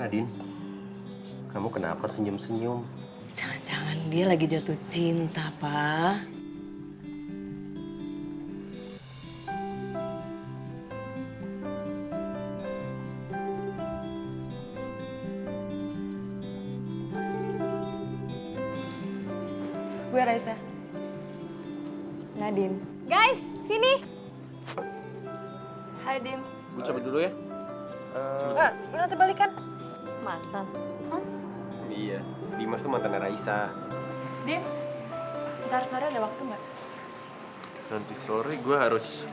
Nadine, kamu kenapa senyum-senyum? Jangan-jangan dia lagi jatuh cinta, Pak. Gue Raisa. Nadine. Guys, sini. Hai, Dim. Gue cabut dulu ya. Lu nanti balikan. Mantan. Iya, Dimas tuh mantannya Raisa. Dim, ntar sore ada waktu nggak? Nanti sore gue harus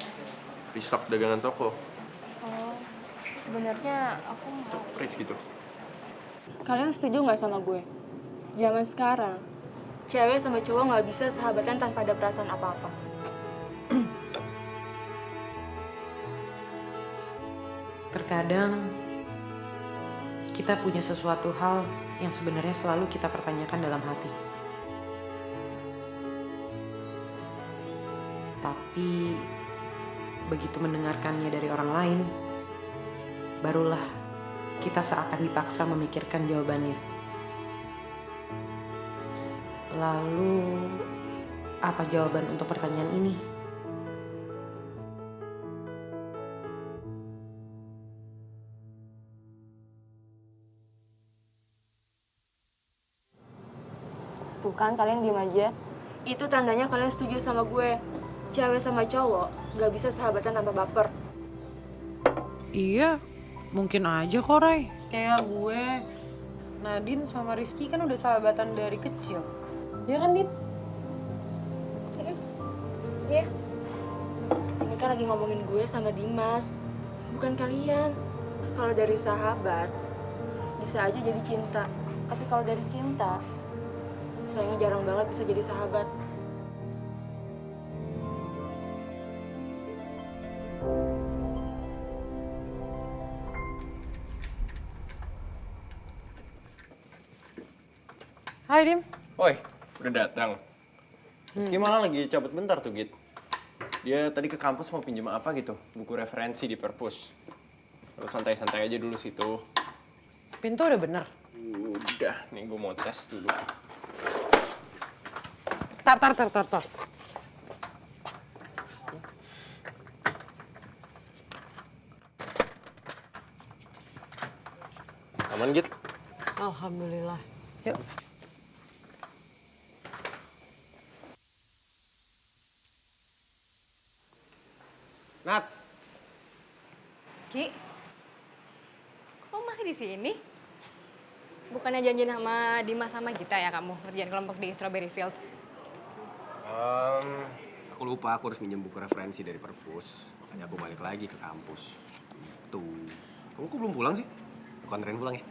restock dagangan toko. Oh, sebenarnya aku mau... Riz gitu. Kalian setuju nggak sama gue? Zaman sekarang, cewek sama cowok nggak bisa sahabatan tanpa ada perasaan apa-apa. Terkadang kita punya sesuatu hal yang sebenarnya selalu kita pertanyakan dalam hati. Tapi begitu mendengarkannya dari orang lain, barulah kita seakan dipaksa memikirkan jawabannya. Lalu, apa jawaban untuk pertanyaan ini? Tuh kan, kalian diem aja. Itu tandanya kalian setuju sama gue. Cewek sama cowok nggak bisa sahabatan tanpa baper. Iya, mungkin aja kok, Ray. Kayak gue, Nadine sama Rizky kan udah sahabatan dari kecil. Ya kan, Din? Iya. Ini kan lagi ngomongin gue sama Dimas, bukan kalian. Kalau dari sahabat, bisa aja jadi cinta. Tapi kalau dari cinta, sayangnya jarang banget bisa jadi sahabat. Hai, Dim. Woi, udah datang. Rizky malah lagi cabut bentar tuh, Git. Dia tadi ke kampus mau pinjam apa gitu, buku referensi di perpus. Terus santai-santai aja dulu situ. Pintu udah bener. Udah, nih gue mau tes dulu. Tar. Aman, Git? Alhamdulillah. Yuk. Nat, Ki, kok masih di sini? Bukannya janjian sama Dimas sama Gita ya kamu ngerjain kelompok di Strawberry Fields? aku lupa aku harus minjem buku referensi dari perpus. Makanya aku balik lagi ke kampus. Tuh. Kamu kok belum pulang sih? Aku anterin pulang ya?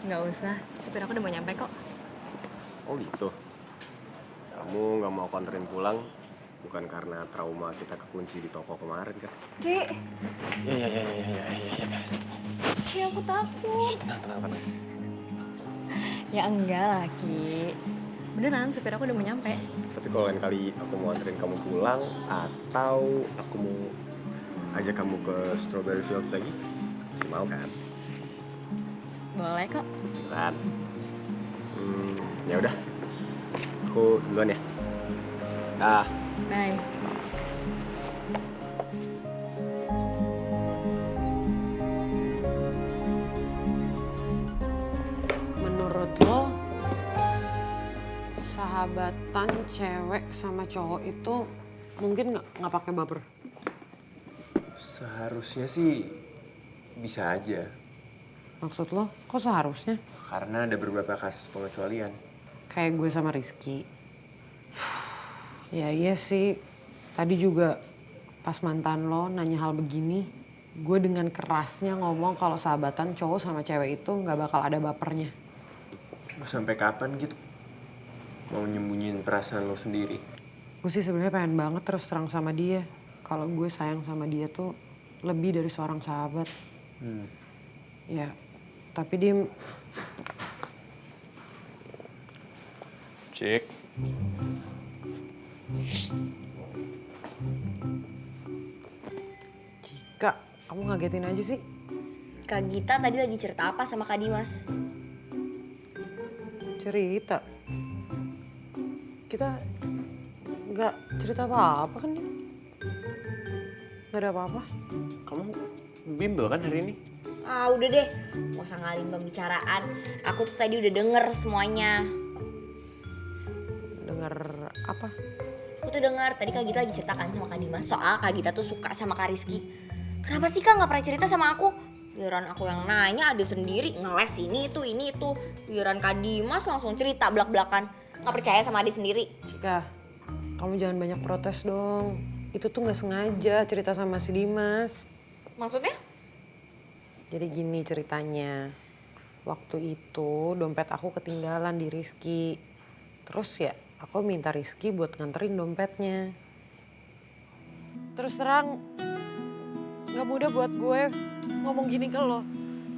Nggak usah, supir aku udah mau nyampe kok. Oh gitu. Kamu nggak mau aku anterin pulang bukan karena trauma kita kekunci di toko kemarin kan? Ki, Iya. Ki aku takut. Tenang. Ya enggak lah Ki, beneran supir aku udah mau nyampe. Tapi kalau lain kali aku mau anterin kamu pulang atau aku mau ajak kamu ke Strawberry Fields lagi, masih mau kan? Boleh kok. Beneran. Ya udah. Aku duluan ya. Dah. Bye. Menurut lo, sahabatan cewek sama cowok itu mungkin nggak pakai baper? Seharusnya sih bisa aja. Maksud lo, kok seharusnya? Karena ada beberapa kasus pengecualian. Kayak gue sama Rizky. Ya iya sih, tadi juga pas mantan lo nanya hal begini, gue dengan kerasnya ngomong kalau sahabatan cowok sama cewek itu nggak bakal ada bapernya. Sampai kapan gitu? Mau nyembunyiin perasaan lo sendiri? Gue sih sebenarnya pengen banget terus terang sama dia. Kalau gue sayang sama dia tuh lebih dari seorang sahabat. Ya, tapi dia... Cek. Kak, kamu ngagetin aja sih. Kak Gita tadi lagi cerita apa sama Kak Dimas? Cerita. Kita nggak cerita apa-apa kan, Din? Nggak ada apa-apa. Kamu bimbel kan hari ini? Ah udah deh, gak usah ngalin pembicaraan. Aku tuh tadi udah denger semuanya. Dengar apa? Aku tuh denger tadi Kak Gita lagi ceritakan sama Kak Dimas soal Kak Gita tuh suka sama Kak Rizky. Kenapa sih Kak gak pernah cerita sama aku? Giliran aku yang nanya ada sendiri ngeles ini itu. Giliran Kak Dimas langsung cerita belak-belakan. Gak percaya sama adik sendiri. Cika, kamu jangan banyak protes dong. Itu tuh nggak sengaja cerita sama si Dimas. Maksudnya? Jadi gini ceritanya. Waktu itu dompet aku ketinggalan di Rizky. Terus ya aku minta Rizky buat nganterin dompetnya. Terus terang gak mudah buat gue ngomong gini ke lo.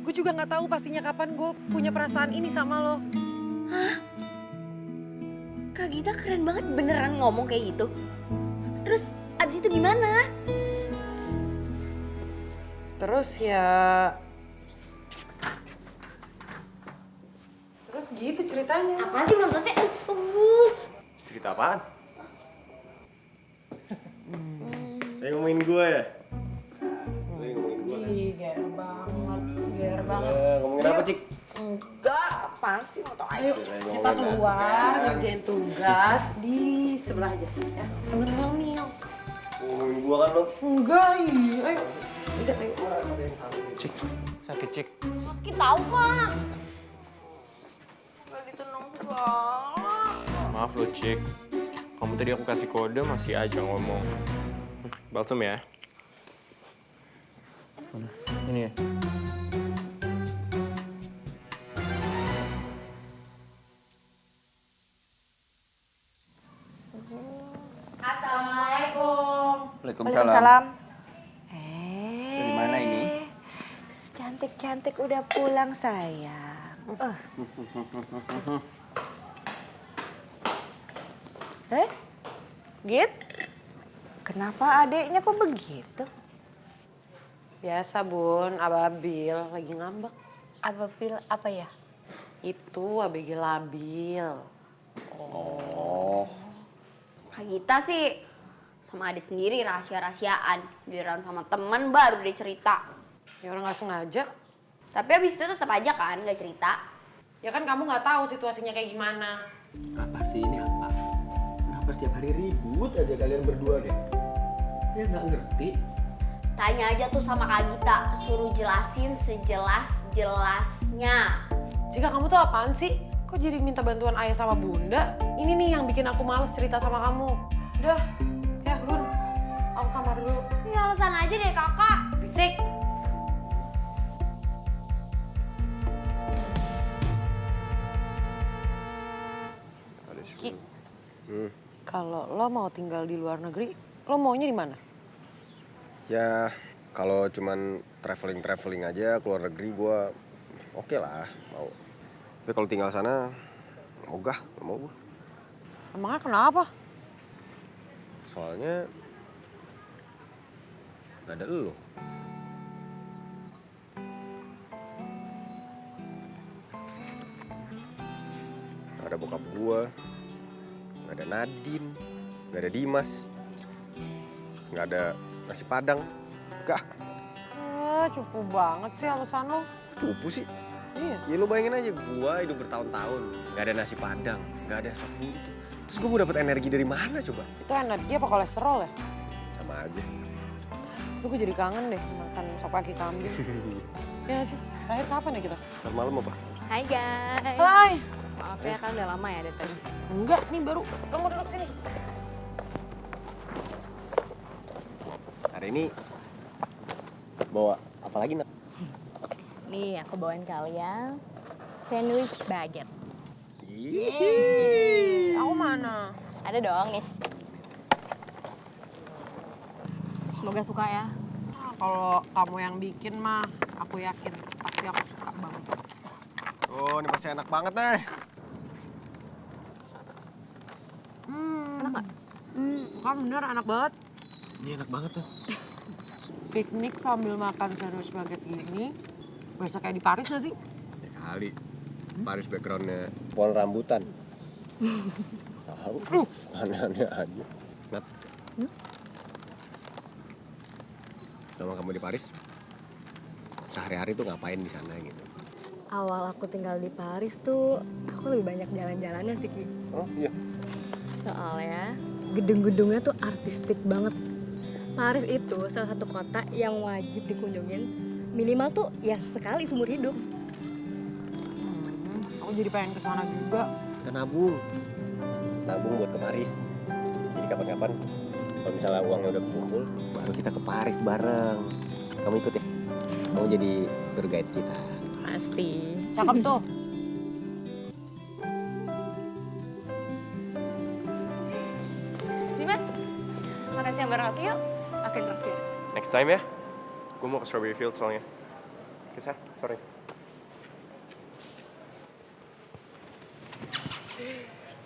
Gue juga gak tahu pastinya kapan gue punya perasaan ini sama lo. Hah? Kak Gita keren banget beneran ngomong kayak gitu. Terus abis itu gimana? Terus ya... Terus gitu ceritanya. Apaan sih belum selesai? Cerita apaan? Lagi ngomongin gue ya? Lagi ngomongin gue kan? Ih, ger banget. Ngomongin apa, Cik? Enggak, apaan sih mau tau aja. Kita keluar ngerjain tugas di sebelah aja. Ya, sambil ngemil. Ngomongin gue kan lo? Enggak, iya. Ayo. Udah, ayo. Cik, sakit Cik. Sakit tau Kak. Gak ditenang segala. Maaf lo Cik, kamu tadi aku kasih kode masih aja ngomong. Balsem ya? Mana? Ini ya? Assalamualaikum. Waalaikumsalam. Dari mana ini? Cantik-cantik udah pulang sayang. Git? Kenapa adeknya kok begitu? Biasa Bun, Ababil lagi ngambek. Ababil apa ya? Itu ABG labil. Oh, Kak Gita sih sama adik sendiri rahasia-rahasiaan. Giliran sama temen baru dia cerita. Ya orang gak sengaja. Tapi abis itu tetap aja kan gak cerita. Ya kan kamu gak tahu situasinya kayak gimana. apa sih ini apa? Kenapa setiap hari ribut aja kalian berdua deh? Ya nggak ngerti. Tanya aja tuh sama Kak Gita, suruh jelasin sejelas-jelasnya. Jika kamu tuh apaan sih? Kok jadi minta bantuan ayah sama bunda? Ini nih yang bikin aku males cerita sama kamu. Udah, ya Bun, aku kamar dulu. Ya alasan aja deh kakak. Berisik. Ki, kalau lo mau tinggal di luar negeri, lo maunya di mana? Ya kalau cuman traveling aja ke luar negeri gue oke lah mau. Tapi kalau tinggal sana ogah gak mau gue. Emangnya kenapa? Soalnya gak ada elu. Gak ada bokap gue, gak ada Nadine, gak ada Dimas, gak ada nasi padang. Gak. Cupu banget sih alasan lo. Cupu sih. Iya. Ya lu bayangin aja, gua hidup bertahun-tahun gak ada nasi padang, gak ada sop buntut. Terus gua mau dapat energi dari mana coba? Itu energi apa kolesterol ya? Sama aja. Lu gue jadi kangen deh makan sop kaki kambing. Ya sih, terakhir kapan ya kita? Ntar malam apa? Hai guys. Hai. Maaf ya kan udah lama ya dari tadi. Enggak, nih baru. Kamu duduk sini. Hari ini bawa apa lagi nak? Nih aku bawain kalian sandwich baguette. Aku mana? Ada dong nih. Semoga suka ya. Kalau kamu yang bikin mah, aku yakin pasti aku suka banget. Oh, ini pasti enak banget nih. Enak nggak? Kan bener enak banget. Ini enak banget tuh. Piknik sambil makan sandwich baguette gini, Berasa kayak di Paris gak sih? Ya kali. Paris backgroundnya pohon rambutan. Tahu, aneh-aneh aja. Nat. Selama kamu di Paris, sehari-hari tuh ngapain di sana gitu? Awal aku tinggal di Paris tuh, aku lebih banyak jalan-jalannya sih, Ki. Oh iya. Soalnya gedung-gedungnya tuh artistik banget. Paris itu salah satu kota yang wajib dikunjungin minimal tuh ya sekali seumur hidup. Aku jadi pengen kesana juga. Kita nabung. Nabung buat ke Paris. Jadi kapan-kapan kalau misalnya uangnya udah kumpul, baru kita ke Paris bareng. Kamu ikut ya? Kamu jadi tour guide kita. Pasti. Cakep tuh. Dimas, makan siang bareng aku yuk. Akan traktir. Next time ya. Gue mau ke Strawberry Fields soalnya. Kisah, sorry.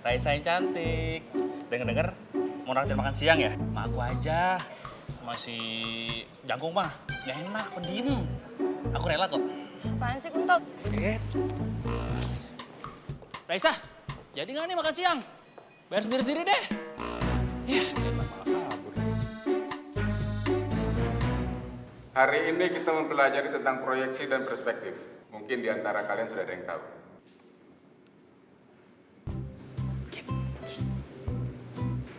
Raisa yang cantik. Dengar-dengar mau naktir makan siang ya? Sama aku aja. Masih jangkung mah nggak enak, pendiem. Aku rela kok. Apaan sih, Kuntok? Raisa, jadi nggak nih makan siang? Bayar sendiri-sendiri deh. Ya, enak malah kabur. Hari ini kita mempelajari tentang proyeksi dan perspektif. Mungkin di antara kalian sudah ada yang tahu.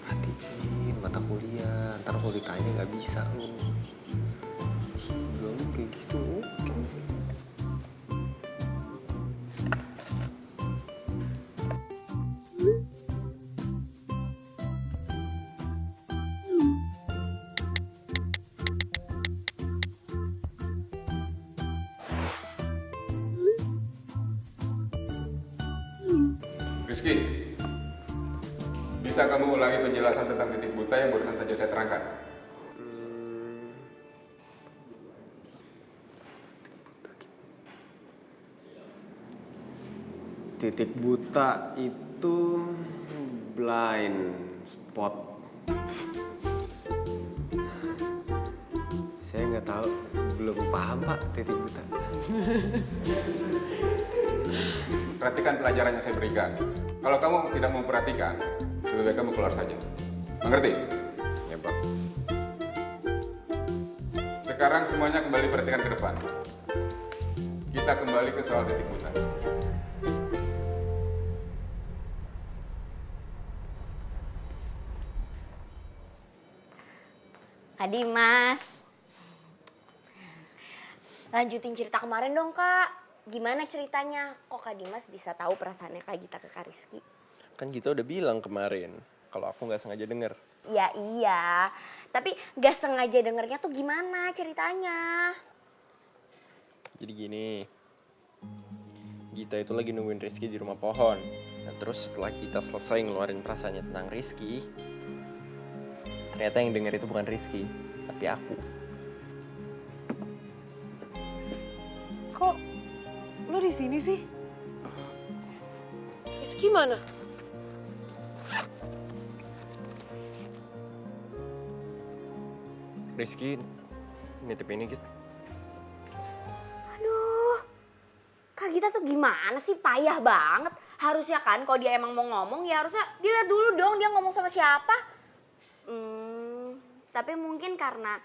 Perhatiin mata kuliah, ntar kalau ditanya nggak bisa lu. Belum kayak gitu. Rizky, bisa kamu ulangi penjelasan tentang titik buta yang barusan saja saya terangkan? Titik buta itu blind spot. Saya nggak tahu, belum paham Pak titik buta. Perhatikan pelajaran yang saya berikan. Kalau kamu tidak mau perhatikan, lebih baik kamu keluar saja. Mengerti? Ya Pak. Sekarang semuanya kembali perhatikan ke depan. Kita kembali ke soal titik buta. Kak Dimas. Lanjutin cerita kemarin dong, Kak. Gimana ceritanya? Kok Kak Dimas bisa tahu perasaannya Kak Gita ke Kak Rizky? Kan kita udah bilang kemarin, kalau aku nggak sengaja denger. Ya iya, tapi gak sengaja dengernya tuh gimana ceritanya? Jadi gini, Gita itu lagi nungguin Rizky di rumah pohon. Nah terus setelah kita selesai ngeluarin perasaannya tentang Rizky, ternyata yang denger itu bukan Rizky, tapi aku. Kok lo di sini sih? Rizky mana? Rizky nitip ini gitu. Aduh, Kak Gita tuh gimana sih? Payah banget. Harusnya kan kalau dia emang mau ngomong ya harusnya dilihat dulu dong dia ngomong sama siapa. Tapi mungkin karena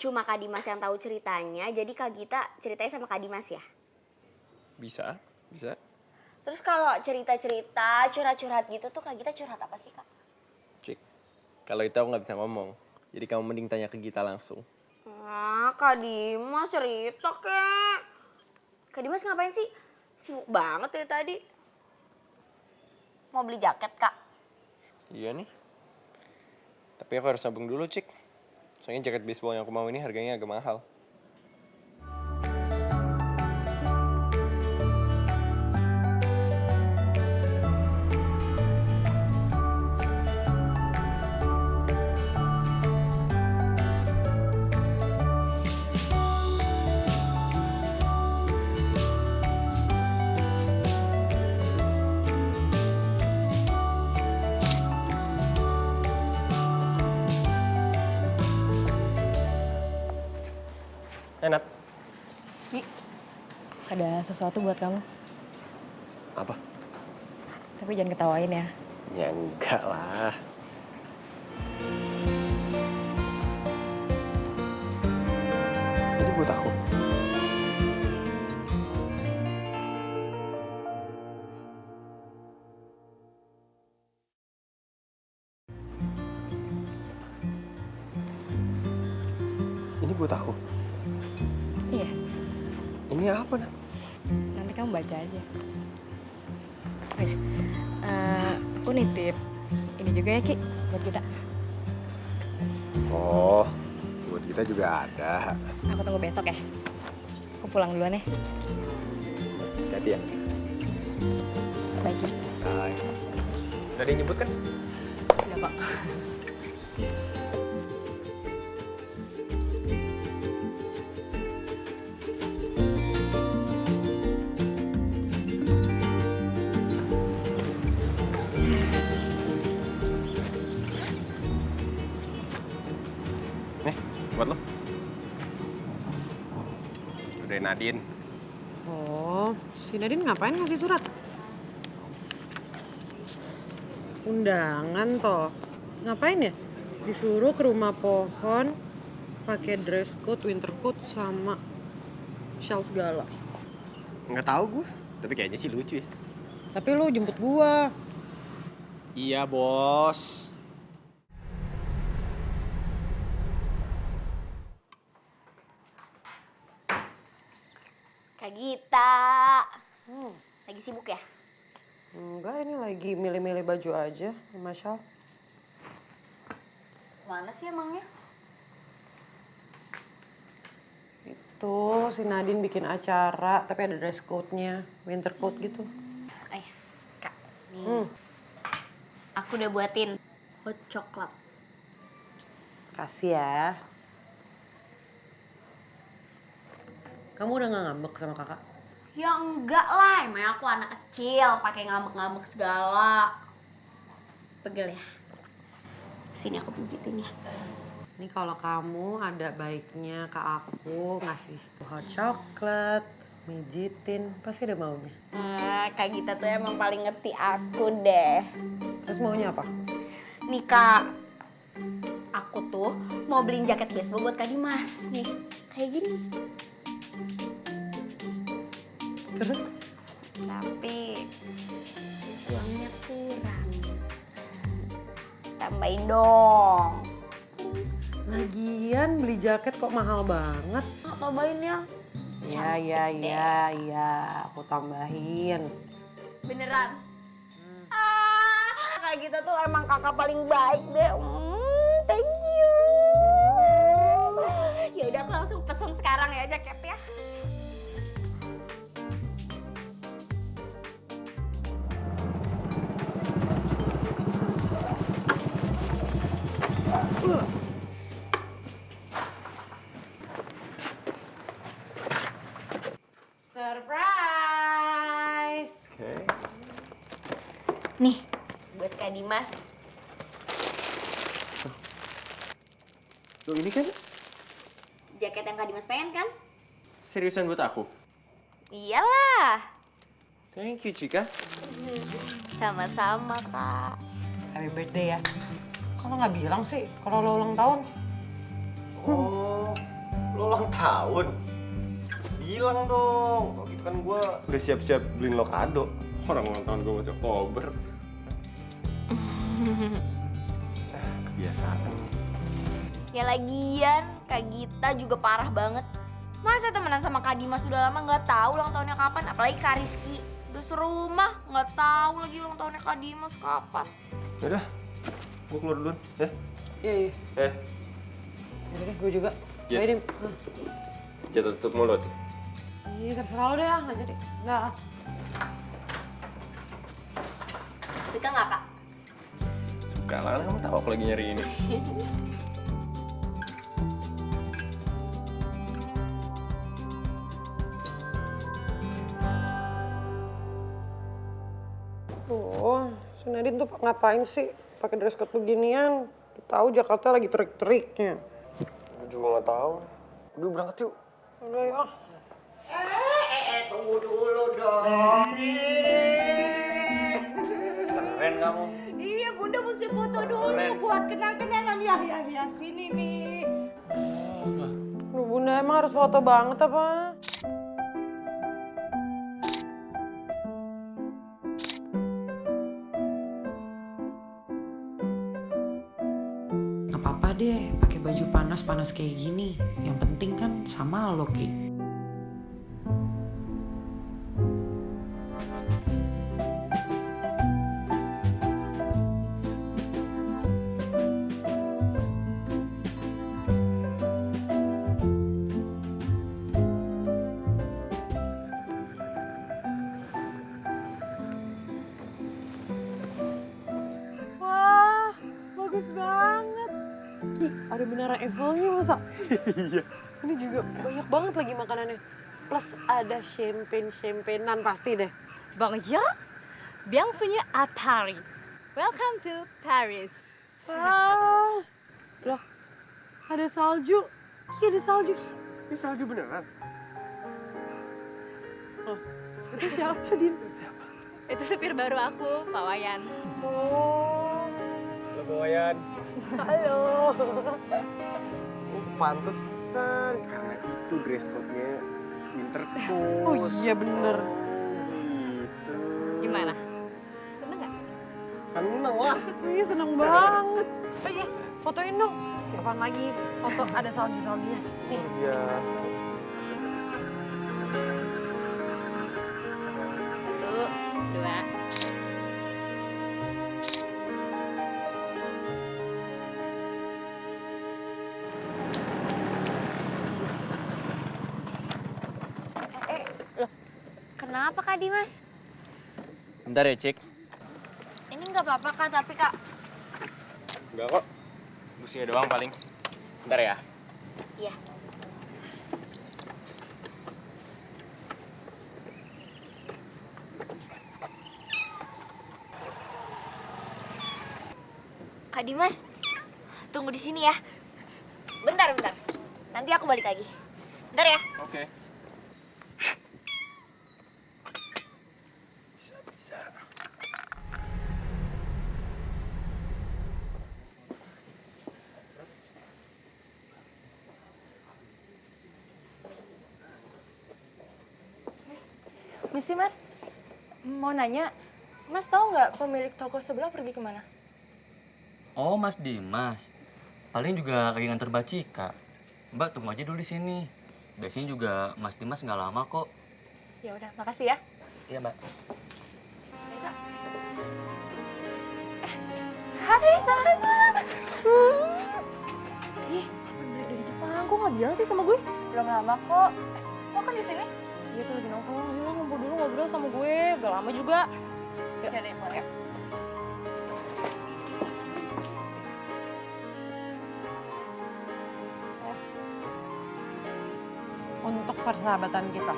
cuma Kak Dimas yang tahu ceritanya, jadi Kak Gita ceritanya sama Kak Dimas ya? Bisa, bisa. Terus kalau cerita-cerita, curhat-curhat gitu tuh Kak Gita curhat apa sih Kak? Cik, kalau itu aku nggak bisa ngomong. Jadi kamu mending tanya ke Gita langsung. Kak Dimas cerita kek. Kak Dimas ngapain sih? Sibuk banget ya tadi. Mau beli jaket Kak? Iya nih. Tapi aku harus nabung dulu, Cik. Soalnya jaket baseball yang aku mau ini harganya agak mahal. Enak. Ada sesuatu buat kamu. Apa? Tapi jangan ketawain ya. Ya enggak lah. Ini buat aku. Ini buat aku. Iya, Ini apa, Nak? nanti kamu baca aja. Oh iya, aku nitip ini juga ya Ki, buat kita. Oh, buat kita juga ada. Aku tunggu besok ya. Aku pulang duluan ya. Hati ya. Baik ya. Hai. Udah ada yang nyebut kan? Udah kok. Nih, buat lo. Udah Nadine. Oh, si Nadine ngapain ngasih surat? Undangan toh. Ngapain ya? Disuruh ke rumah pohon pakai dress code, winter coat sama shawl segala. Nggak tahu gue, tapi kayaknya sih lucu ya. Tapi lu jemput gua. Iya, Bos. Kak Gita. Lagi sibuk ya? Enggak, ini lagi milih-milih baju aja sama shawl. Mana sih emangnya? Itu si Nadine bikin acara, tapi ada dress code-nya, winter coat gitu. Eh, Kak. Nih. Aku udah buatin hot coklat. Kasih ya. Kamu udah gak ngambek sama kakak? Ya enggak lah, emang aku anak kecil pakai ngambek-ngambek segala. Pegel ya? Sini aku pijitin ya. Ini kalau kamu ada baiknya ke aku ngasih hot chocolate, mijitin, pasti ada maunya. Kak Gita tuh emang paling ngerti aku deh. Terus maunya apa? Nih Kak, aku tuh mau beliin jaket baseball buat Kak Dimas. Nih, kayak gini. Terus? Tapi uangnya kurang. Tambahin dong. Lagian beli jaket kok mahal banget. Tambahin ya. Ya, aku tambahin. Beneran? Kak Gita tuh emang kakak paling baik deh. Thank you. Ya udah aku langsung pesen sekarang ya jaketnya. Surprise! Oke. Nih, buat Kak Dimas. Lo ini kan Jaket yang Kak Dimas pengen kan? Seriusan buat aku? Iyalah. Thank you, Cika. Sama-sama, Kak. Happy birthday ya. Kalau nggak bilang sih, kalau lo ulang tahun. Oh, lo ulang tahun? Bilang dong. Kalau gitu kan gue udah siap-siap beliin lo kado. Orang ulang tahun gue masih Oktober. Kebiasaan. Ya lagian, Kak Gita juga parah banget. Masa temenan sama Kak Dimas udah lama nggak tahu ulang tahunnya kapan? Apalagi Kak Rizky. Udah serumah, nggak tahu lagi ulang tahunnya Kak Dimas kapan. Yaudah, gue keluar duluan ya. Iya. Udah deh, gue juga. Iya. Ayo, Dim. Jatuh tutup mulut. Iya, terserah lo deh, nggak jadi. Nggak. Suka nggak, Kak? Suka lah, kan kamu tahu aku lagi nyari ini. Oh, si Nadine tuh ngapain sih pakai dress code beginian? Tahu Jakarta lagi terik-teriknya. Gue juga nggak tahu. Udah berangkat yuk. Udah ya. tunggu dulu dong. Keren kamu. Iya, Bunda mesti foto dulu buat kenang-kenangan. Ya, sini nih. Duh, Bunda emang harus foto banget apa? Gak apa-apa deh, pakai baju panas-panas kayak gini. Yang penting kan sama lo, Ki. Wah, bagus banget. Ki, ada menara Eiffelnya masa? Iya. Ini juga banyak banget lagi makanannya. Plus ada champagne-champagnean pasti deh. Bonjour, bienvenue à Paris. Welcome to Paris. Wah, loh, ada salju. Ki, ada salju, Ki. Ini salju beneran? Oh, itu siapa, Din? Itu supir baru aku, Pak Wayan. Oh, Halo Wayan. halo. Oh, pantesan. Karena itu dress code-nya winter coat. Oh iya bener. Gitu. Gimana? Seneng nggak? Seneng lah. Iya seneng banget. Oh iya, fotoin dong. Kapan lagi foto ada salju-saljunya? Nih. Biasa. Satu, dua. Loh, kenapa Kak Dimas? Bentar ya, Cik. Ini nggak apa-apa Kak, tapi Kak. Enggak kok. Busnya doang paling. Bentar ya. Iya. Kak Dimas, tunggu di sini ya. Bentar. Nanti aku balik lagi. Bentar ya. Oke. Misi Mas, mau nanya, Mas tahu nggak pemilik toko sebelah pergi kemana? Oh, Mas Dimas. Paling juga lagi nganter Mbak Cika. Mbak tunggu aja dulu di sini. Biasanya juga Mas Dimas nggak lama kok. Ya udah, makasih ya. Iya, Mbak. Bisa. Hai sahabat. Ih, kapan balik dari Jepang? Kok nggak bilang sih sama gue? Belum lama kok. Lo kan di sini? Iya tuh lagi nongkrong. Ayo lo ngumpul dulu ngobrol sama gue. Udah lama juga. Yuk. Ya deh, keluar ya. Untuk persahabatan kita.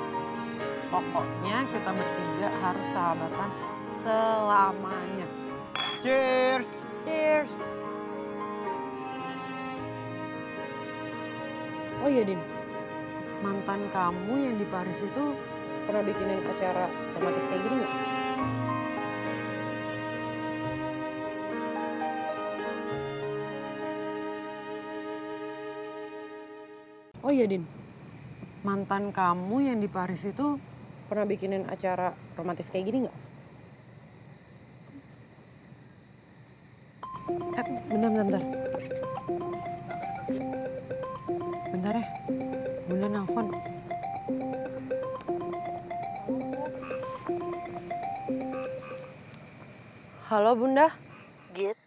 Pokoknya kita bertiga harus sahabatan selamanya. Cheers. Cheers. Oh iya, Din. Mantan kamu yang di Paris itu pernah bikinin acara romantis kayak gini nggak? Oh iya, Din. Mantan kamu yang di Paris itu pernah bikinin acara romantis kayak gini nggak? Bentar. Bentar ya, Bunda nelfon. Halo Bunda. Git,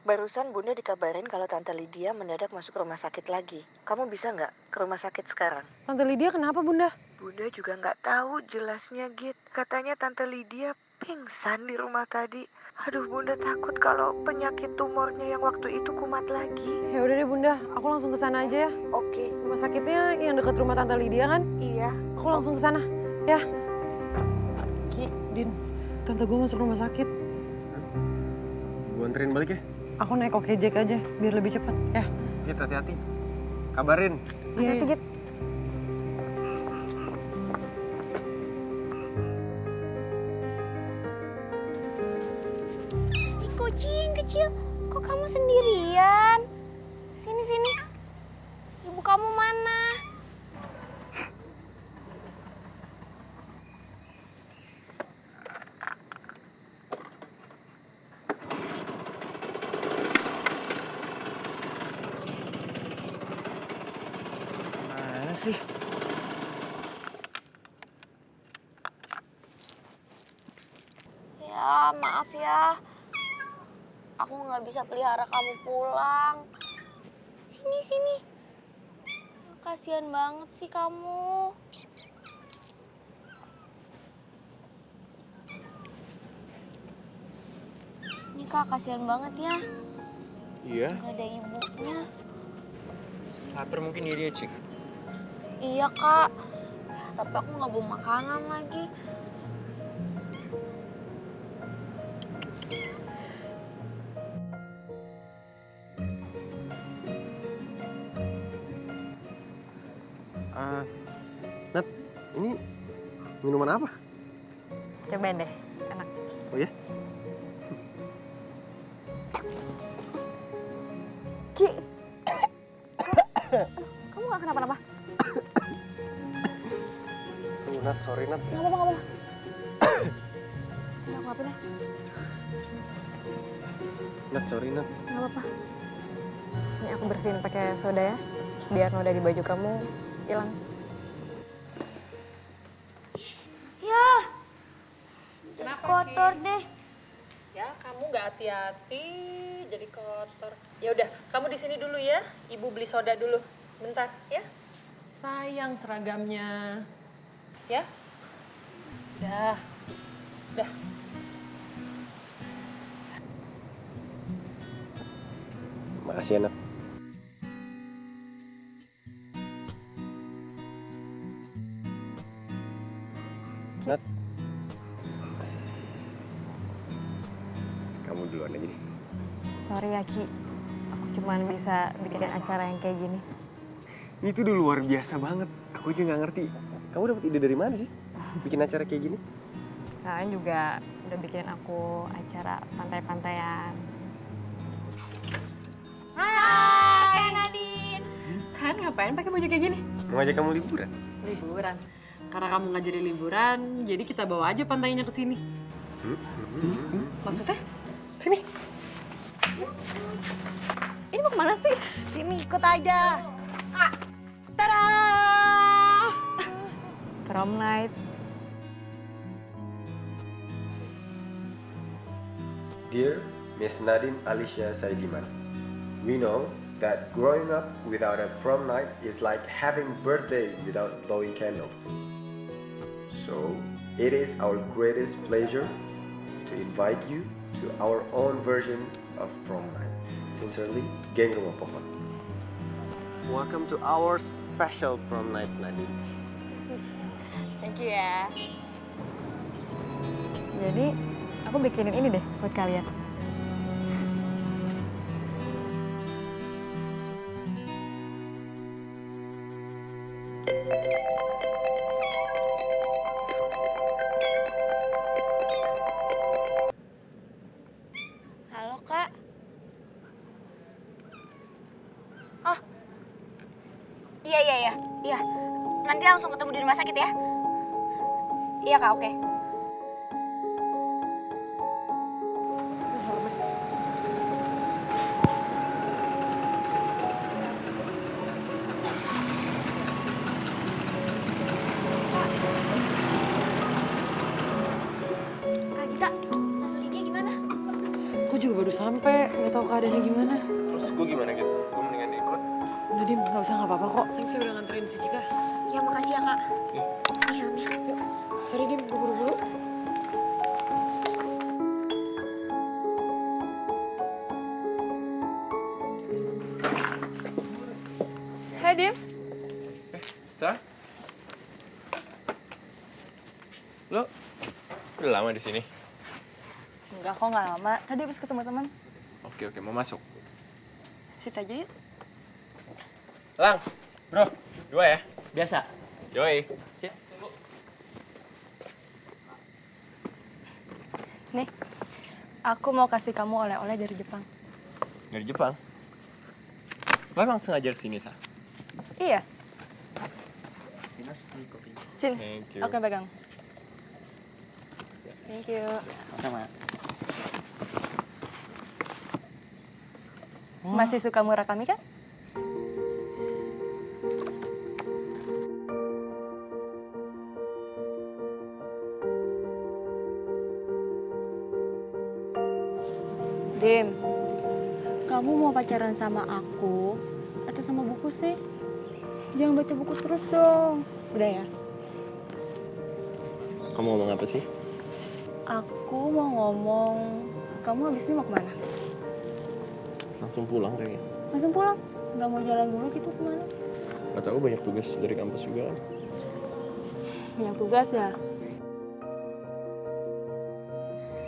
barusan Bunda dikabarin kalau Tante Lydia mendadak masuk rumah sakit lagi. Kamu bisa nggak ke rumah sakit sekarang? Tante Lydia kenapa Bunda? Bunda juga nggak tahu jelasnya, Git. Katanya Tante Lydia pingsan di rumah tadi. Aduh, Bunda takut kalau penyakit tumornya yang waktu itu kumat lagi. Ya udah deh Bunda, aku langsung ke sana aja ya. Oke. Rumah sakitnya yang dekat rumah Tante Lydia kan? Iya. Aku langsung ke sana, ya. Ki, Din, tante gue masuk rumah sakit. Gue anterin balik ya. Aku naik Okejek aja, biar lebih cepat, ya. Git, hati-hati. Kabarin. Hati-hati, Git. kecil, kok kamu sendirian? Sini, sini. Ibu kamu mana? Mana sih? Ya, maaf ya. Aku nggak bisa pelihara kamu pulang. Sini, sini. Kasihan banget sih kamu. Ini Kak, kasihan banget ya. Iya, Nggak ada ibunya. lapar mungkin dia, Cik. Iya, Kak. Tapi aku nggak bawa makanan lagi. Nat, ini minuman apa? Cobain deh, enak. Oh ya? Ki, kamu gak kenapa-napa? Nat, sorry Nat. Gak apa-apa, gak apa-apa. Coba aku ngapain ya? Nat, sorry Nat. Gak apa-apa. Ini aku bersihin pakai soda ya, biar noda di baju kamu hilang. Ya, Kenapa, kotor deh. Ya, kamu gak hati-hati jadi kotor. Ya udah, kamu di sini dulu ya. Ibu beli soda dulu. Sebentar, ya. Sayang seragamnya. Ya. Udah. Udah. Makasih ya Nat. Nat. Kamu duluan aja deh. Sorry ya, Ki. Aku cuma bisa bikin acara yang kayak gini. Ini tuh udah luar biasa banget. Aku aja nggak ngerti. Kamu dapat ide dari mana sih? Bikin acara kayak gini? Kalian juga udah bikin aku acara pantai-pantaian. Hai, Nadine. Kan ngapain pakai baju kayak gini? Mau ngajak kamu liburan? Liburan. Karena kamu nggak jadi liburan, jadi kita bawa aja pantainya ke sini. Maksudnya? Sini. Ini mau kemana sih? Sini ikut aja. Tada! Prom night. Dear Miss Nadine Alicia Saidiman, we know that growing up without a prom night is like having birthday without blowing candles. So, it is our greatest pleasure to invite you to our own version of prom night. Sincerely, Geng Rumah Pohon. Welcome to our special prom night, Nadine. Thank you ya. Jadi, aku bikinin ini deh buat kalian. Halo, Kak. Oh. Iya. Nanti langsung ketemu di rumah sakit ya. Iya, Kak, oke. Kak Gita, Tante Lydia gimana? Aku juga baru sampai, nggak tahu keadaannya gimana. Terus gue gimana, Git? Gue mendingan ikut. Udah Dim, nggak usah nggak apa-apa kok. Thanks ya udah nganterin si Cika. Ya, makasih ya, Kak. Nih, helmnya. Sorry Dim, gue buru-buru. Hai, Dim. Sa? Lo udah lama di sini? Enggak kok, nggak lama. Tadi habis ketemu teman. Oke, mau masuk. Sit aja yuk. Lang, bro, 2 ya? Biasa. Yoi. Sip, tunggu. Nih, Aku mau kasih kamu oleh-oleh dari Jepang. Dari Jepang? Lo emang sengaja kesini, Sa? Iya. Mas, nih kopinya. Sini, Thank you. aku yang pegang. Thank you. Sama. Masih suka Murakami kan? Dim, kamu mau pacaran sama aku atau sama buku sih? Jangan baca buku terus dong. Udah ya? Kamu ngomong apa sih? Aku mau ngomong, kamu habis ini mau kemana? Langsung pulang kayaknya. Langsung pulang? Nggak mau jalan dulu gitu kemana? Gak tau, banyak tugas dari kampus juga. Banyak tugas ya?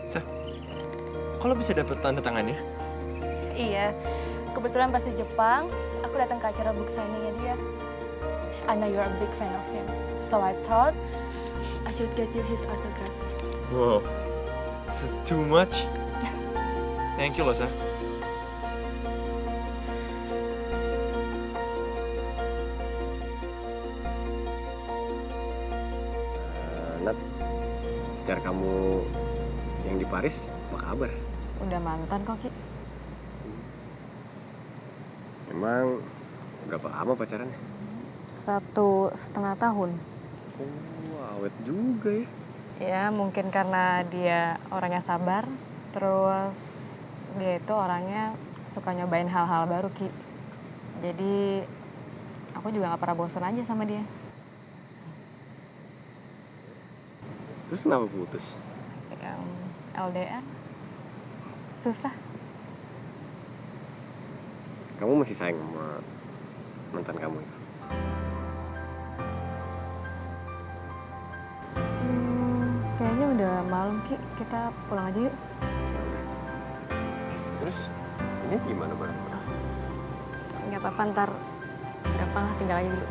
Sa, kok lo bisa dapet tanda tangannya? Iya, kebetulan pas di Jepang, aku datang ke acara book signing-nya dia. I know you're a big fan of him, so I thought I should get you his autograph. Wow, this is too much. Thank you loh, Sa. Nat, pacar kamu yang di Paris, apa kabar? Udah mantan kok, Ki. Emang berapa lama pacarannya? 1,5 tahun. Oh, awet juga ya. Ya, mungkin karena dia orangnya sabar, terus dia itu orangnya suka nyobain hal-hal baru, Ki. Jadi, aku juga gak pernah bosan aja sama dia. Terus kenapa putus? Yang LDR, susah. Kamu masih sayang sama mantan kamu itu? Kayaknya udah malam, Ki. Kita pulang aja yuk. Terus ini gimana barang-barang? Nggak apa-apa, ntar gampang lah, tinggal aja dulu.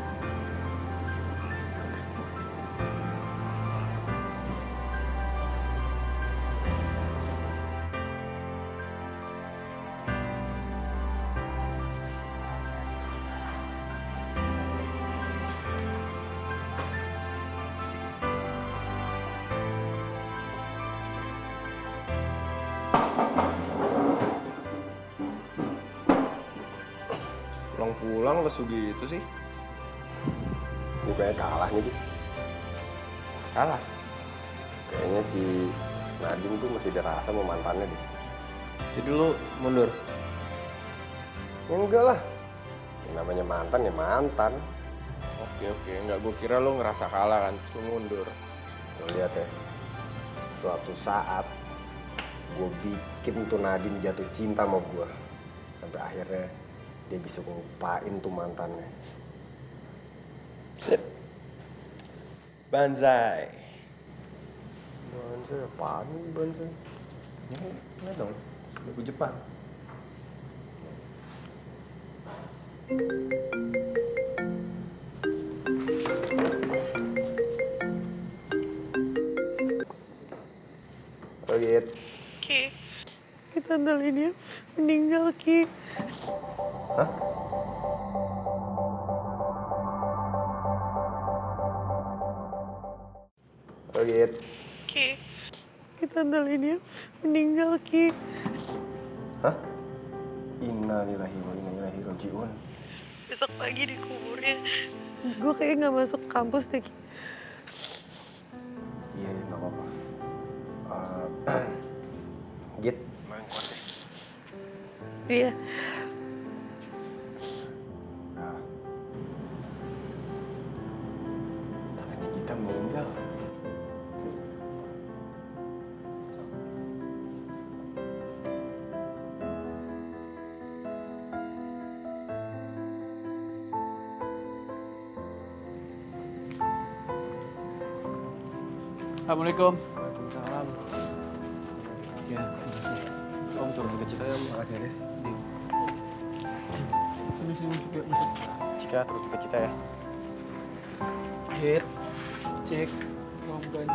Pulang lesu gitu sih. Gue kayak kalah nih, Di. Kalah? Kayaknya si Nadine tuh masih dirasa sama mantannya, Di. Jadi lu mundur? Ya enggak lah. Yang namanya mantan ya mantan. Oke. Enggak, gue kira lu ngerasa kalah kan, terus lu mundur. Lo lihat ya, suatu saat gue bikin tuh Nadine jatuh cinta sama gue. Sampai akhirnya dia bisa ngelupain tuh mantannya. Sip. Banzai. Banzai apaan nih banzai? Ya, lihat dong, lagu Jepang. Oh gitu. Ki, Tante Lydia meninggal, Ki. Hah? Oh gitu. Ki, Tante Lydia meninggal, Ki. Hah? Innalillahi wa inna ilaihi raji'un. Besok pagi dikuburnya. Gue kayak nggak masuk kampus deh, Ki. Iya, nggak apa-apa. Git, main kuat deh. Iya. Nah, tantenya Gita meninggal. Assalamualaikum. Waalaikumsalam. Ya, makasih. Om turun ke Cika ya, Om. Makasih, Des. Sini masuk yuk, masuk. Cika, turut ke Cita ya. Hit, cek, bukan.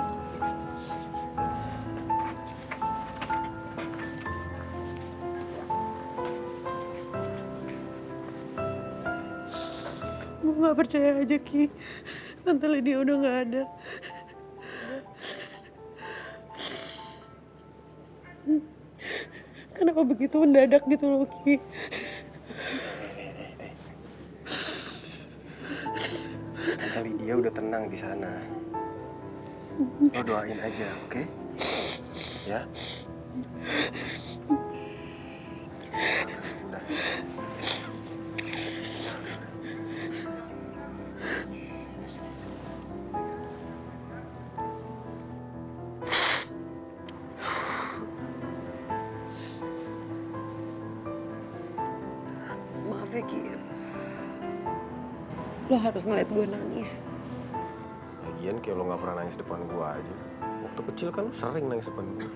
Gue gak percaya aja, Ki. Tante Lydia udah gak ada. Kenapa begitu mendadak gitu loh, Ki? Tante Lydia udah tenang di sana. Lo doain aja, oke? Ya. Udah. Maaf ya, Ki. Lo harus ngeliat gue nangis. Lagian kayak lo gak pernah nangis depan gua aja. Waktu kecil kan lo sering nangis depan gua.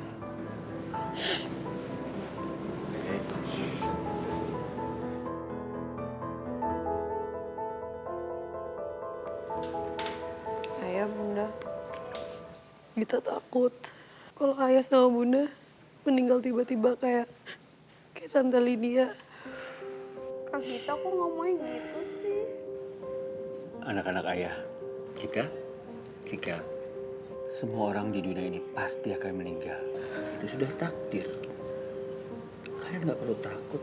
Ayah, Bunda. Kita takut kalau Ayah sama Bunda meninggal tiba-tiba kayak Tante Lydia. Kak Gita kok ngomongnya gitu sih? Anak-anak ayah, Cika, semua orang di dunia ini pasti akan meninggal. Itu sudah takdir. Kalian nggak perlu takut.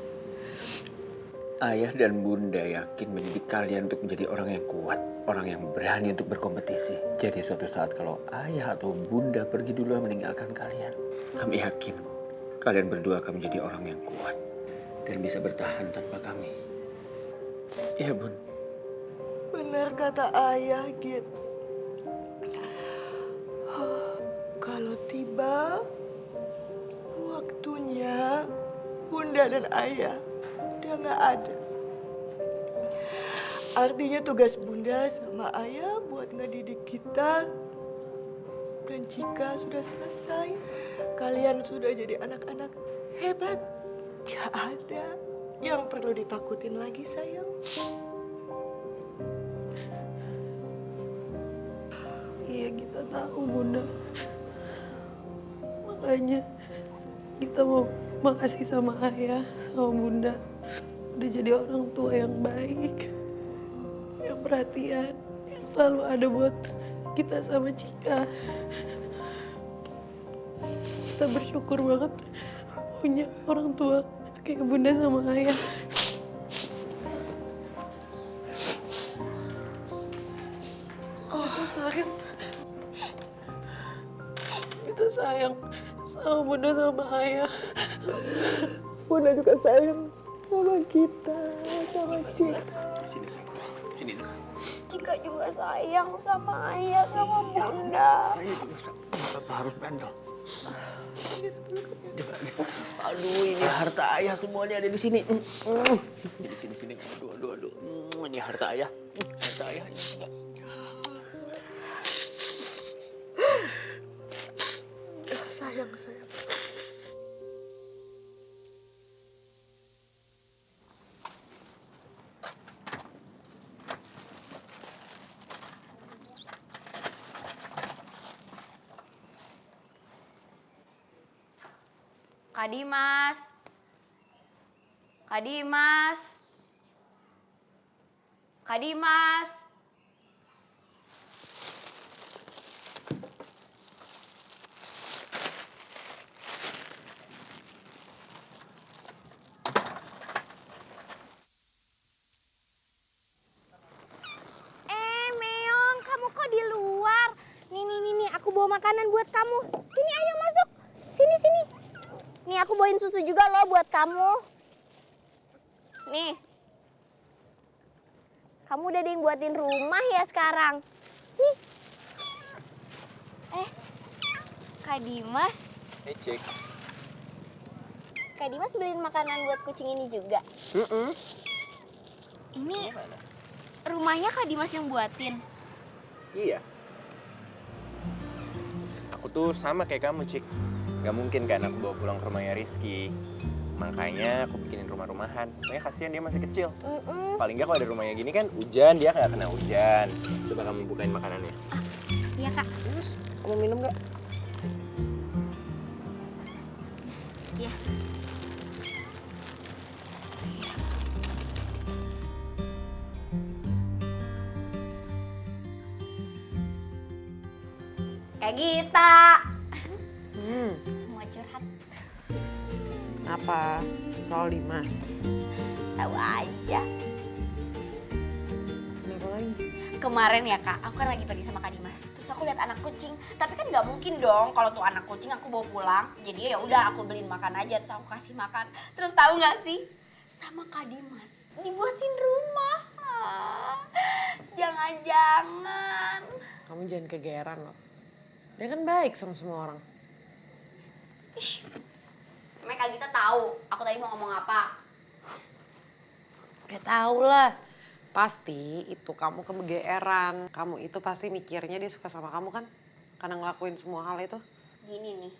Ayah dan Bunda yakin mendidik kalian untuk menjadi orang yang kuat, orang yang berani untuk berkompetisi. Jadi suatu saat kalau ayah atau Bunda pergi dulu meninggalkan kalian, kami yakin kalian berdua akan menjadi orang yang kuat dan bisa bertahan tanpa kami. Iya, Bun. Benar kata ayah, Git. Kalau tiba waktunya Bunda dan ayah udah gak ada. Artinya tugas Bunda sama ayah buat ngedidik kita dan Cika sudah selesai. Kalian sudah jadi anak-anak hebat. Gak ada yang perlu ditakutin lagi, sayang. Iya, kita tahu, Bunda. Makanya kita mau makasih sama Ayah, sama Bunda. Udah jadi orang tua yang baik, yang perhatian, yang selalu ada buat kita sama Cika. Kita bersyukur banget punya orang tua kayak Bunda sama Ayah. Kita sayang sama Bunda sama Ayah. Bunda juga sayang sama kita, sama Cika. Sini. Cika juga sayang sama ayah, sama Bunda. Papa harus bandel. Aduh, ini harta ayah semuanya ada di sini. Di sini. Aduh. Ini harta ayah. Harta ayah ini juga. Sayang. Kak Dimas. Meong, kamu kok di luar? Nih, aku bawa makanan buat kamu. Sini, ayo masuk. Sini. Nih, aku bawain susu juga loh buat kamu. Nih. Kamu udah ada yang buatin rumah ya sekarang? Nih. Kak Dimas. Hey, Cik. Kak Dimas beliin makanan buat kucing ini juga. Ini rumahnya Kak Dimas yang buatin. Iya. Aku tuh sama kayak kamu, Cik. Gak mungkin kan aku bawa pulang ke rumahnya Rizky. Makanya aku bikinin rumah-rumahan. Soalnya kasihan dia masih kecil. Paling nggak kalau ada rumahnya gini kan hujan, dia nggak kena hujan. Coba kamu bukain makanannya. Iya, Kak. Terus, kamu minum nggak? Iya. Kak Gita. Mau curhat? Apa? Soal Dimas? Tahu aja. Kenapa lagi? Kemarin ya kak, aku kan lagi pergi sama Kak Dimas. Terus aku lihat anak kucing. Tapi kan nggak mungkin dong kalau tuh anak kucing aku bawa pulang. Jadi ya udah aku beliin makan aja, terus aku kasih makan. Terus tahu nggak sih? Sama Kak Dimas dibuatin rumah. Jangan-jangan. Kamu jangan kegeeran loh. Dia kan baik sama semua orang. Emang Kak Gita tahu aku tadi mau ngomong apa? Ya tau lah. Pasti itu kamu kegeeran. Kamu itu pasti mikirnya dia suka sama kamu kan? Karena ngelakuin semua hal itu. Gini nih.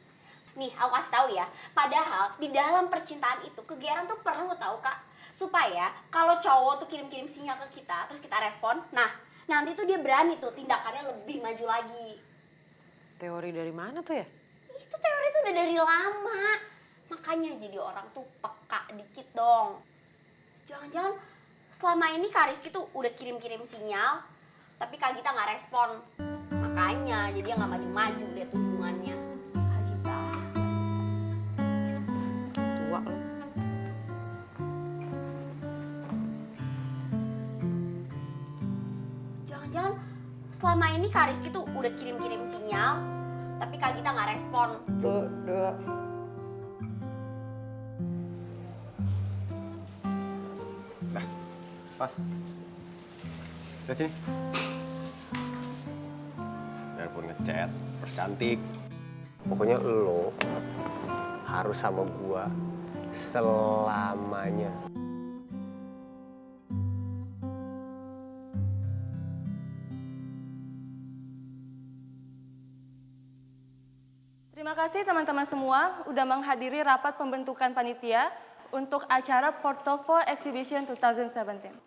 Nih, aku kasih tahu ya. Padahal di dalam percintaan itu kegeeran tuh perlu tahu kak. Supaya kalau cowok tuh kirim-kirim sinyal ke kita, terus kita respon. Nah, nanti tuh dia berani tuh tindakannya lebih maju lagi. Teori dari mana tuh ya? Itu teori tuh udah dari lama. Makanya jadi orang tuh peka dikit dong. Jangan-jangan selama ini Kak Rizky tuh udah kirim-kirim sinyal, tapi Kak Gita nggak respon. Makanya jadi nggak maju-maju deh tuh hubungannya. Kak Gita. Tua loh. Jangan-jangan selama ini Kak Rizky tuh udah kirim-kirim sinyal, tapi Kak Gita nggak respon. Dua. Pas. Lihat sini. Biarpun ngechat, terus cantik. Pokoknya lo harus sama gua selamanya. Terima kasih teman-teman semua udah menghadiri rapat pembentukan panitia untuk acara Portovo Exhibition 2017.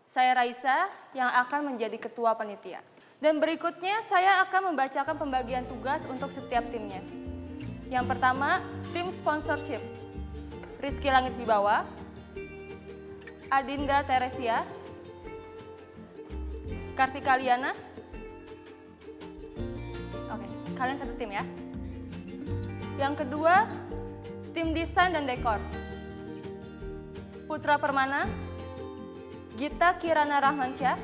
Saya Raisa yang akan menjadi ketua panitia. Dan berikutnya saya akan membacakan pembagian tugas untuk setiap timnya. Yang pertama, tim sponsorship. Rizky Langit Wibawa, Adinda Teresia, Kartika Liana. Oke, kalian satu tim ya. Yang kedua, tim desain dan dekor. Putra Permana, Gita Kirana Rahmansyah,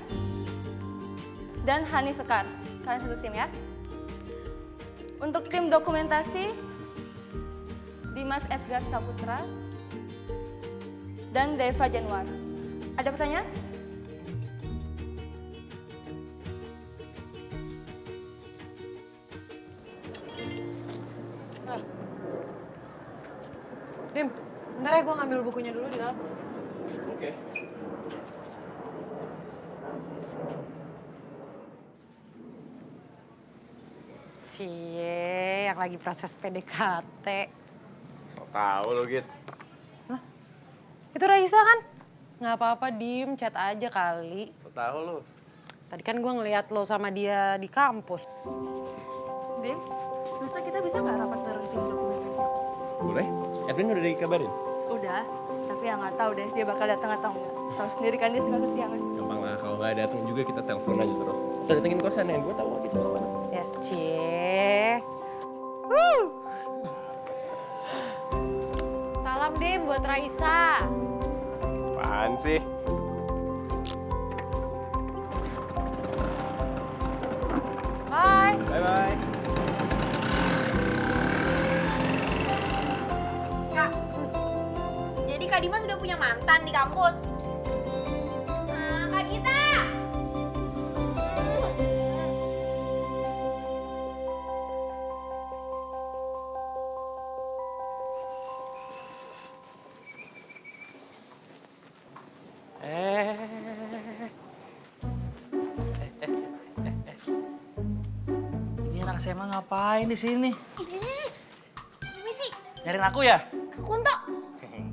dan Hani Sekar. Kalian satu tim ya. Untuk tim dokumentasi, Dimas Edgar Saputra dan Deva Januar. Ada pertanyaan? Dim, bentar ya gue ngambil bukunya dulu di dalam. Oke. Cie, yang lagi proses PDKT. So tau lo, Git. Itu Raisa kan? Nggak apa-apa, Dim, chat aja kali. So tau lo. Tadi kan gue ngeliat lo sama dia di kampus. Dim, lusa kita bisa nggak rapat bareng tim dokumentasi? Boleh? Edwin udah dikabarin? Udah, tapi ya nggak tahu deh dia bakal datang atau enggak. Tahu sendiri kan dia suka kesiangan. Gampang lah, kalau nggak datang juga kita telepon aja terus. Kita datengin kosan ya, gue tau gitu mana. Ya, Cie. Salam, Dim, buat Raisa. Apaan sih? Bye. Bye-bye. Kak, jadi Kak Dimas sudah punya mantan di kampus. Nah, Kak Gita. Ini anak SMA ngapain di sini? Ini sih, Nyariin aku ya? Kak Kunto.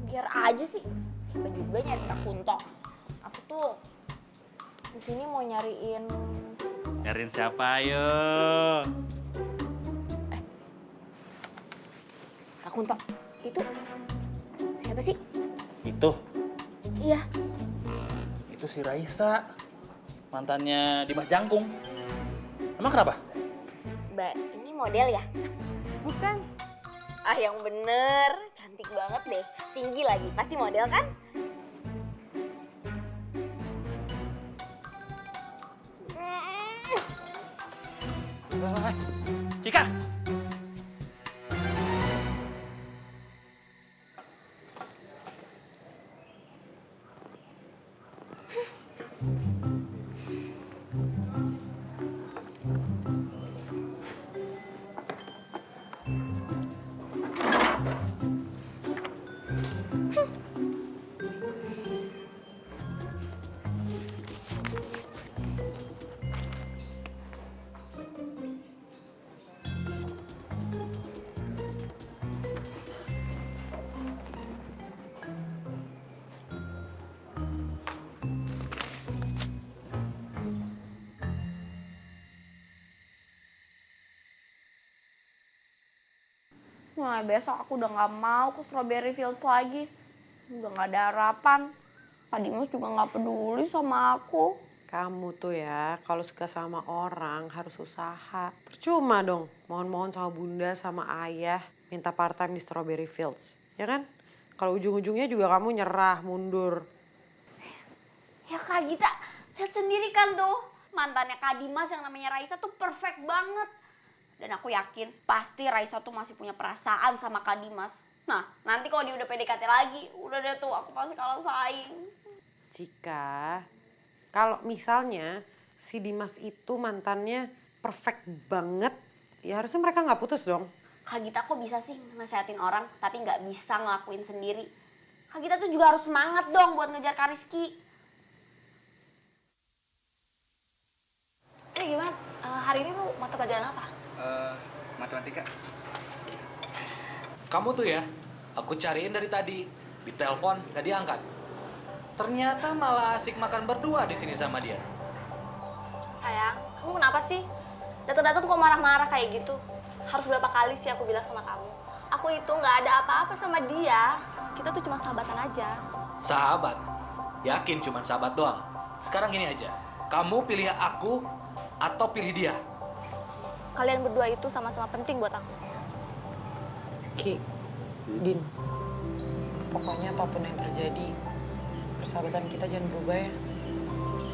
Biar aja sih. Siapa juga nyari Kak Kunto. Aku tuh di sini mau nyariin. Nyariin siapa ayo? Kak Kunto, itu siapa sih? Itu, Iya. itu si Raisa. Mantannya Dimas Jangkung. Emang kenapa? Mbak, ini model ya? Bukan. Ah yang bener, cantik banget deh. Tinggi lagi, pasti model kan? Cika! Mulai besok aku udah gak mau ke Strawberry Fields lagi. Udah gak ada harapan. Kak Dimas juga gak peduli sama aku. Kamu tuh ya, kalau suka sama orang harus usaha. Percuma dong, mohon-mohon sama bunda, sama ayah, minta part-time di Strawberry Fields. Ya kan? Kalau ujung-ujungnya juga kamu nyerah, mundur. Ya Kak Gita, lihat sendiri kan tuh. Mantannya Kak Dimas yang namanya Raisa tuh perfect banget. Dan aku yakin pasti Raisa tuh masih punya perasaan sama Kak Dimas. Nah, nanti kalau dia udah PDKT lagi, udah deh tuh aku pasti kalah saing. Cika, kalau misalnya si Dimas itu mantannya perfect banget, ya harusnya mereka nggak putus dong. Kak Gita kok bisa sih nasehatin orang tapi nggak bisa ngelakuin sendiri? Kak Gita tuh juga harus semangat dong buat ngejar Kak Rizky. Gimana? Hari ini lu mata pelajaran apa? Matematika. Kamu tuh ya, aku cariin dari tadi. Di telepon gak diangkat. Ternyata malah asik makan berdua di sini sama dia. Sayang, kamu kenapa sih? Datang-datang kok marah-marah kayak gitu? Harus berapa kali sih aku bilang sama kamu? Aku itu nggak ada apa-apa sama dia. Kita tuh cuma sahabatan aja. Sahabat? Yakin cuma sahabat doang? Sekarang gini aja. Kamu pilih aku atau pilih dia? Kalian berdua itu sama-sama penting buat aku. Ki, Din, pokoknya apapun yang terjadi, persahabatan kita jangan berubah ya.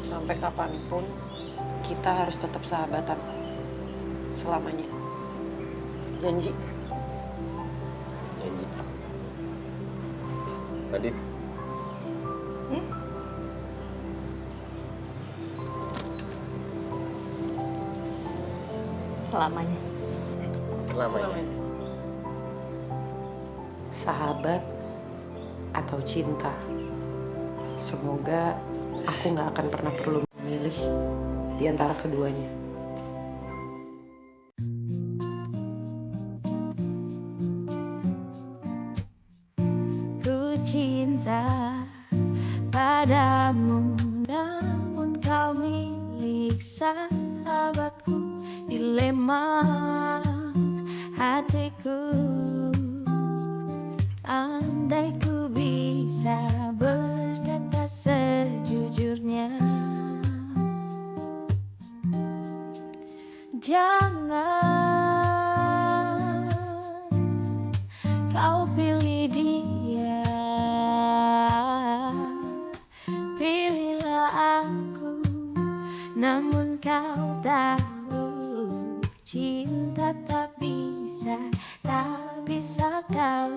Sampai kapanpun, kita harus tetap sahabatan. Selamanya. Janji. Janji. Nadine. Selamanya. Selamanya. Sahabat atau cinta. Semoga aku nggak akan pernah perlu memilih di antara keduanya. Ku cinta padamu, namun kau milik sahabatku. Dilema hatiku, andai ku bisa berkata sejujurnya. Jangan kau pilih dia, pilihlah aku. Namun kau tahu, cinta tak bisa kau